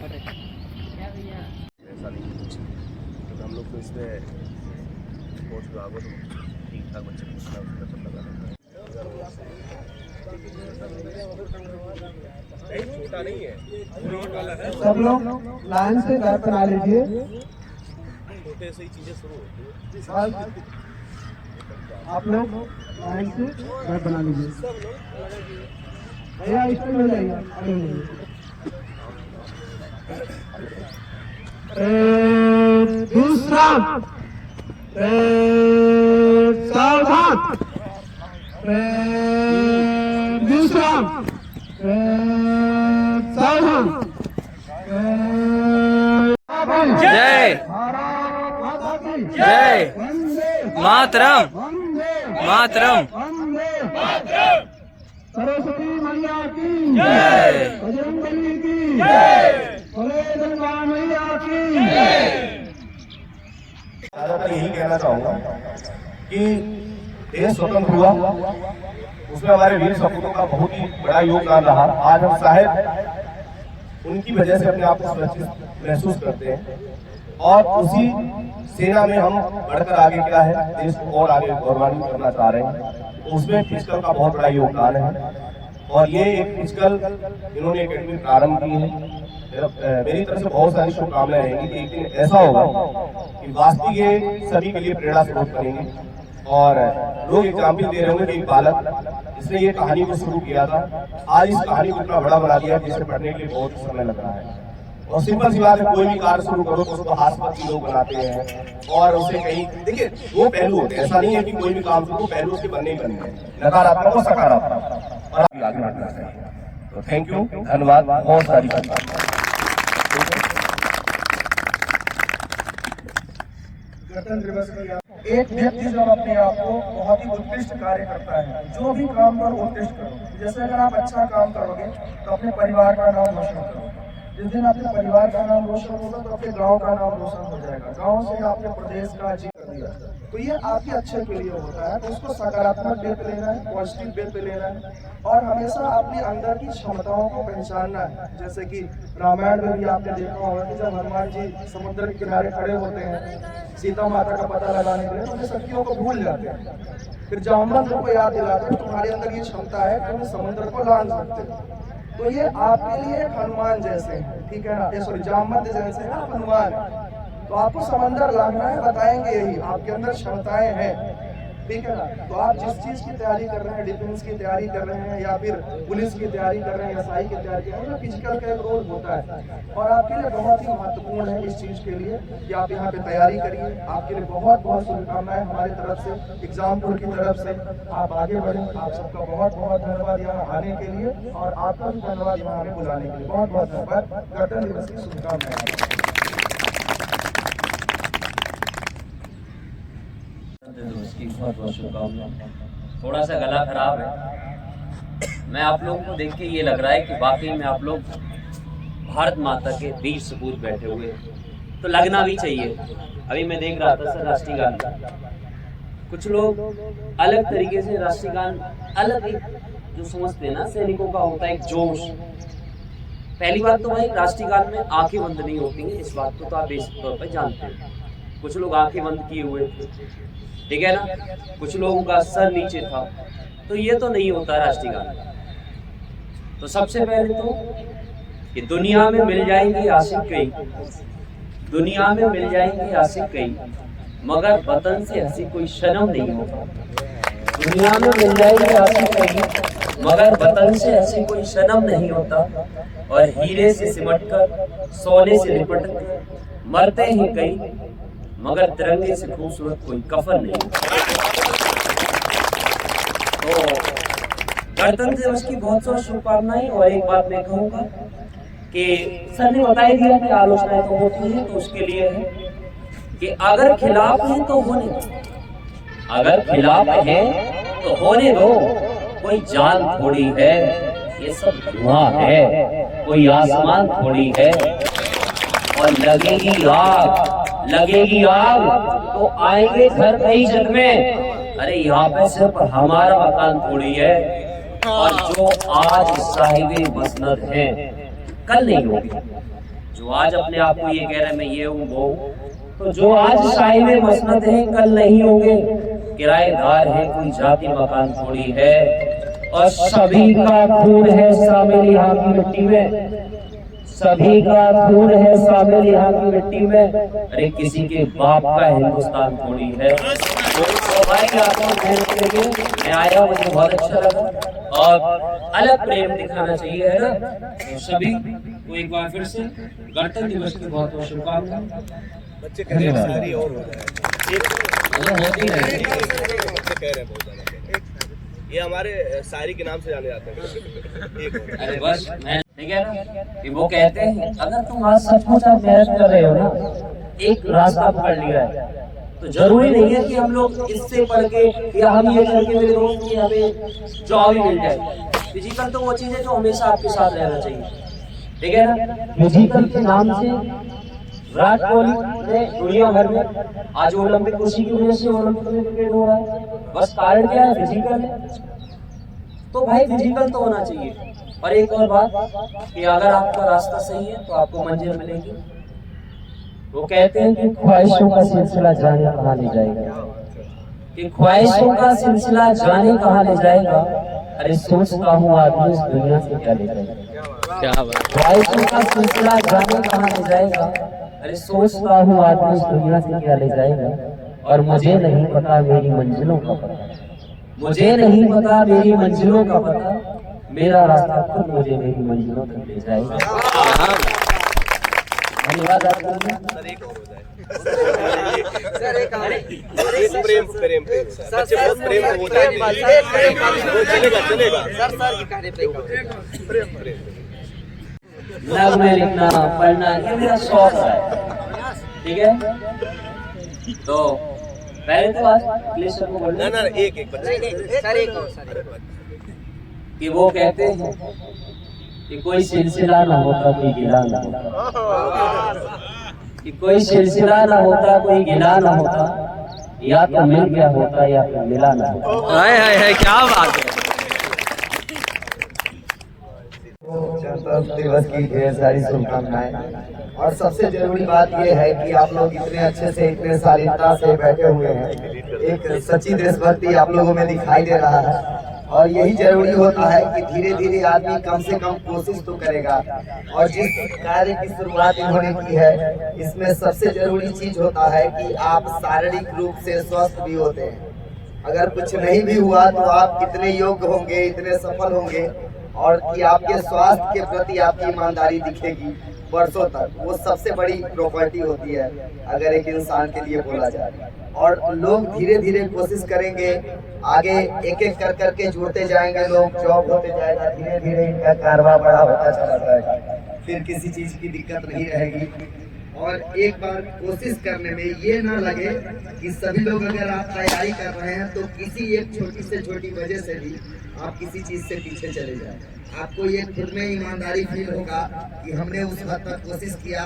ऐसा नहीं कुछ, तो हम लोग तो इसमें स्पोर्ट्स विभाग तो ठीक ठाक बच्चे को उसका सब लगा रहता है। छोटा नहीं है, सब लोग लाइन से घर बना लीजिए। छोटे से ही चीजें शुरू होती है। आप लोग लाइन से घर बना लीजिए। भैया इसमें मिल जाइए। दूसरा सावधान। दूसरा सावधान। जय जय मातरम मातरम सरस्वती मैया की जय बजरंगबली की जय बोले गंगा मैया की जय। ज़्यादातर यही कहना चाहूँगा कि देश स्वतंत्र हुआ, उसमें हमारे वीर सपूतों का बहुत ही बड़ा योगदान रहा। आज हम शायद उनकी वजह से अपने आप को सुरक्षित महसूस करते हैं और उसी सेना में हम बढ़कर आगे क्या है देश को और आगे गौरवान्वित करना चाह रहे हैं। तो उसमें फिजिकल का बहुत बड़ा योगदान है और ये एक फिजिकल इन्होंने एकेडमी प्रारंभ की है। मेरी तरफ से बहुत सारी शुभकामनाएं रहेंगी कि एक दिन ऐसा होगा कि वास्तविक ये सभी के लिए प्रेरणा स्रोत बनेंगे और लोग एग्जाम्पल दे रहे होंगे कि एक बालक इसने ये कहानी को शुरू किया था, आज इस कहानी को इतना बड़ा बना दिया जिसे पढ़ने के लिए बहुत समय लग रहा है। और सिंपल सी बात है, कोई भी कार्य शुरू करो तो उसको हास्यवृत्ति लोग बनाते हैं और उसे कहीं देखिए दो पहलू होते हैं। ऐसा नहीं है कि कोई भी काम शुरू पहलू उसके बनने ही बनने हैं, नकारात्मक और सकारात्मक, और आगे बढ़ना चाहिए। तो थैंक यू, धन्यवाद, बहुत सारी गणतंत्र दिवस की एक व्यक्ति जब अपने आप को बहुत ही उत्कृष्ट कार्य करता है, जो भी काम करो उत्कृष्ट करो। जैसे अगर आप अच्छा काम करोगे तो अपने परिवार का नाम रोशन करो। जिस दिन अपने परिवार का नाम रोशन होगा तो अपने गांव का नाम रोशन हो जाएगा। गांव से आपने प्रदेश का अचीव कर दिया, तो ये आपके अच्छे के लिए होता है। तो उसको सकारात्मक वे पे लेना है, पॉजिटिव वे पे लेना है और हमेशा अपने अंदर की क्षमताओं को पहचानना है। जैसे कि रामायण में भी आपने देखा होगा कि जब हनुमान जी समुद्र के किनारे खड़े होते हैं सीता माता का पता लगाने के लिए, तो अपने शक्तियों को भूल जाते हैं। फिर जामवंत को याद दिलाते हैं तुम्हारे अंदर ये क्षमता है, तुम समुद्र को लांघ सकते हो। तो ये आपके लिए हनुमान जैसे हैं, ठीक है ना, सॉरी जामवंत जैसे हैं आप हनुमान। तो आपको समंदर लांघना है, बताएंगे यही आपके अंदर क्षमताएं हैं, ठीक है ना। तो आप जिस चीज की तैयारी कर रहे हैं, डिफेंस की तैयारी कर रहे हैं या फिर पुलिस की तैयारी कर रहे हैं, एसआई की तैयारी कर रहे हैं, फिजिकल का एक रोल होता है और आपके लिए बहुत ही महत्वपूर्ण है इस चीज के लिए कि आप यहाँ पे तैयारी करिए। आपके लिए बहुत बहुत शुभकामनाएं हमारी तरफ से, एग्जामपुर की तरफ से। आप आगे बढ़ें। आप सबका बहुत बहुत धन्यवाद यहाँ आने के लिए और आपका भी धन्यवाद यहाँ हमें बुलाने के लिए। बहुत बहुत धन्यवाद। गणतंत्र दिवस की शुभकामनाएं। उसकी बहुत बहुत शुभकामनाएं। थोड़ा सा गला खराब है, मैं आप लोगों को देख के ये लग रहा है कि वाकई में आप लोग भारत माता के वीर सपूत बैठे हुए, तो लगना भी चाहिए। अभी मैं देख रहा था सर राष्ट्रीय गान, कुछ लोग अलग तरीके से राष्ट्रीय गान अलग एक जो समझते हैं ना सैनिकों का होता है एक जोश। पहली बात तो भाई राष्ट्रीय गान में आंखें बंद नहीं होती हैं, इस बात को तो आप बेसिक तौर पर जानते हैं। कुछ लोग आंखें बंद किए हुए थे, ठीक है ना, कुछ लोगों का सर नीचे था, तो ये तो नहीं होता राष्ट्रीय गान। तो सबसे पहले तो कि दुनिया में मिल जाएंगे आशिक कई, दुनिया में मिल जाएंगे आशिक कई, मगर वतन से हंसी कोई शर्म नहीं होता। दुनिया में मिल जाएंगे आशिक कई, मगर वतन से हंसी कोई शर्म नहीं होता। और हीरे से सिमट कर सोने से लिपट कर मरते हैं कई, मगर तिरंगे से खूबसूरत कोई कफन नहीं। तो गणतंत्र दिवस की बहुत बहुत शुभकामनाएं। और एक बात मैं कहूँगा कि सर ने बता ही दिया कि आलोचनाएं तो होती हैं, तो उसके लिए है कि अगर खिलाफ हैं तो होने दो, अगर खिलाफ हैं तो होने दो। कोई जान थोड़ी है, ये सब धुआं है, कोई आसमान थोड़ी है। और लगेगी आग, लगेगी आग तो आएंगे घर कई जग में। अरे यहाँ पे सिर्फ हमारा मकान थोड़ी है। और जो आज साहिबे मसनद है कल नहीं होगी, जो आज अपने आप को ये कह रहे हैं मैं ये हूँ वो हूँ, तो जो आज साहिब मसनद है कल नहीं होंगे, किराएदार है कोई जाति मकान थोड़ी है, और सभी का खून है शामिल यहाँ की मिट्टी में, सभी का खून है शामिल यहाँ की मिट्टी में, अरे किसी के बाप का हिंदुस्तान थोड़ी है। तो भाई आपको मैं आया, मुझे बहुत अच्छा लगा और अलग प्रेम दिखाना चाहिए, है ना। तो सभी को एक बार फिर से गणतंत्र दिवस की बहुत बहुत शुभकामनाएं। बच्चे कह रहे हैं सारी और हो जाए, ये हमारे शायरी के नाम से जाने जाते हैं। अरे बस मैं ठीक है ना कि वो कहते हैं अगर तुम आज सचमुच आप मेहनत कर रहे हो ना, एक रास्ता पकड़ लिया है, तो जरूरी नहीं है कि हम लोग इससे पढ़ के या हम ये करके मेरे दोस्त की हमें जॉब ही मिल जाए। फिजिकल तो वो चीज है जो हमेशा आपके साथ रहना चाहिए, ठीक है ना। फिजिकल के नाम से विराट कोहली ने दुनिया भर में आज ओलंपिक खुशी की वजह से ओलंपिक में क्रिकेट हो रहा है, बस कारण क्या है, फिजिकल है। तो भाई फिजिकल तो होना चाहिए। और एक और बात कि अगर आपका रास्ता सही है तो आपको मंजिल मिलेगी। वो कहते हैं कि ख्वाहिशों का सिलसिला जाने कहाँ ले जाएगा, कि ख्वाहिशों का सिलसिला जाने कहाँ ले जाएगा, अरे सोचता हूँ आदमी इस दुनिया से क्या ले जाएगा। क्या बात, ख्वाहिशों का सिलसिला जाने कहाँ ले जाएगा, अरे सोचता हूँ आदमी इस दुनिया से क्या ले जाएगा। और मुझे नहीं पता मेरी मंजिलों का पता, मुझे नहीं पता मेरी मंजिलों का पता, मेरा रास्ता खुद मुझे मेरी मंजिलों तक ले जाएगा। धन्यवाद आपका। सर एक और हो जाए, सर एक प्रेम प्रेम प्रेम बच्चे बहुत प्रेम हो जाते हैं, चलेगा चलेगा सर प्रेम प्रेम नगमे लिखना पढ़ना ये मेरा शौक है, ठीक है। तो पहले तो आज प्लीज सबको बोलना ना एक एक बच्चे सर एक और कि वो कहते हैं कि कोई सिलसिला ना होता कोई गिला ना होता, कि कोई सिलसिला ना होता कोई गिला ना होता, या तो मिल गया होता या फिर मिला ना होता। हाय हाय हाय क्या बात है। गणतंत्र दिवस की ढेर सारी शुभकामनाएं। और सबसे जरूरी बात यह है कि आप लोग इतने अच्छे से इतने शालीनता से बैठे हुए हैं, एक सच्ची देशभक्ति आप लोगों में दिखाई दे रहा है। और यही जरूरी होता है कि धीरे धीरे आदमी कम से कम कोशिश तो करेगा। और जिस कार्य की शुरुआत इन्होंने की है, इसमें सबसे जरूरी चीज होता है कि आप शारीरिक रूप से स्वस्थ भी होते हैं। अगर कुछ नहीं भी हुआ तो आप कितने योग्य होंगे, इतने सफल होंगे, और कि आपके स्वास्थ्य के प्रति आपकी ईमानदारी दिखेगी वर्षों तक। वो सबसे बड़ी प्रॉपर्टी होती है अगर एक इंसान के लिए बोला जाए। और लोग धीरे धीरे कोशिश करेंगे, आगे एक एक कर करके जुड़ते जाएंगे, लोग जॉब होते जाएगा, धीरे धीरे इनका कारवा बड़ा होता चला जाएगा, फिर किसी चीज की दिक्कत नहीं रहेगी। और एक बार कोशिश करने में ये ना लगे कि सभी लोग अगर आप तैयारी कर रहे हैं तो किसी एक छोटी से छोटी वजह से भी आप किसी चीज से पीछे चले जाए। आपको ये खुद में ईमानदारी फील होगा कि हमने उस हद तक कोशिश किया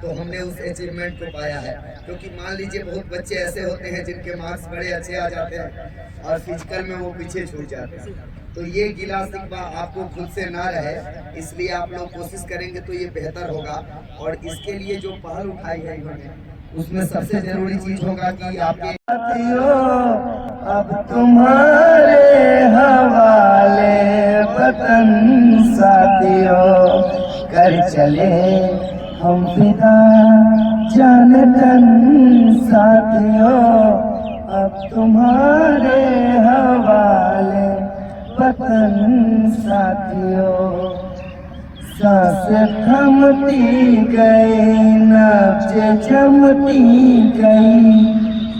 तो हमने उस अचीवमेंट को पाया है। क्योंकि मान लीजिए बहुत बच्चे ऐसे होते हैं जिनके मार्क्स बड़े अच्छे आ जाते हैं और फिजिकल में वो पीछे छूट जाते हैं। तो ये गिला शिकवा आपको खुद से ना रहे, इसलिए आप लोग कोशिश करेंगे तो ये बेहतर होगा। और इसके लिए जो पहल उठाई है इन्होंने, उसमें सबसे जरूरी चीज होगा कि आपके अब तुम्हारे हवाले वतन साथियों, कर चले हम फिदा जान तन साथियों, अब तुम्हारे हवाले वतन साथियों। सांस थमती गई, नब्ज़ जमती गई,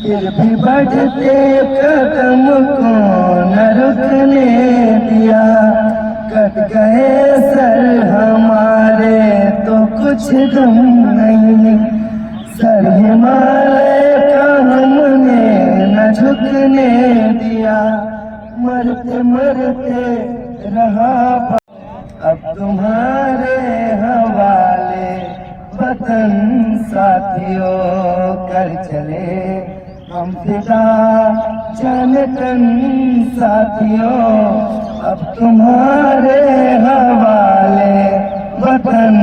फिर भी बढ़ते कदम को न रुकने दिया। कट गए सर हमारे तो कुछ गम नहीं, सर हिमालय का हमने न झुकने दिया। मरते मरते रहा अब तुम्हारे हवाले वतन साथियों, कर चले हम फिदा जान तन साथियों, अब तुम्हारे हवाले वतन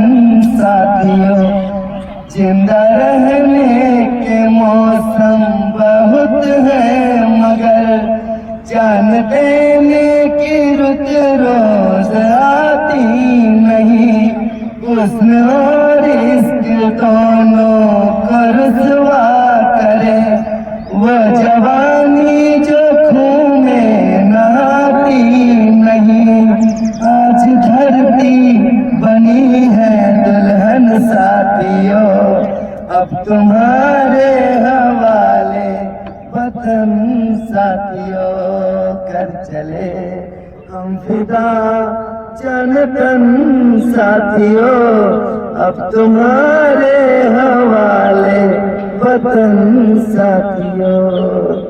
साथियों, जिंदा रहने के मौसम बहुत है, मगर जान देने की रुत रोज आती नहीं। हुस्न और इश्क दोनों को रुसवा करे, वो जवानी जो खून में नहाती नहीं। आज धरती बनी है दुल्हन साथियों, अब तुम्हारे हवाले वतन साथियों। कर चले हम फिदा जनतन साथियों, अब तुम्हारे हवाले वतन साथियों।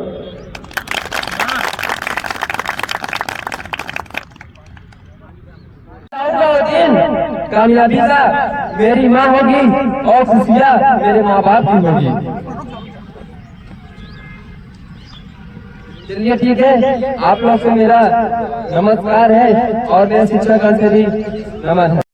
कामयाबी का मेरी माँ होगी और खुशियाँ मेरे माँ बाप की होगी। चलिए ठीक है, आप लोग से मेरा नमस्कार है और मेरे शिक्षक से भी नमन है।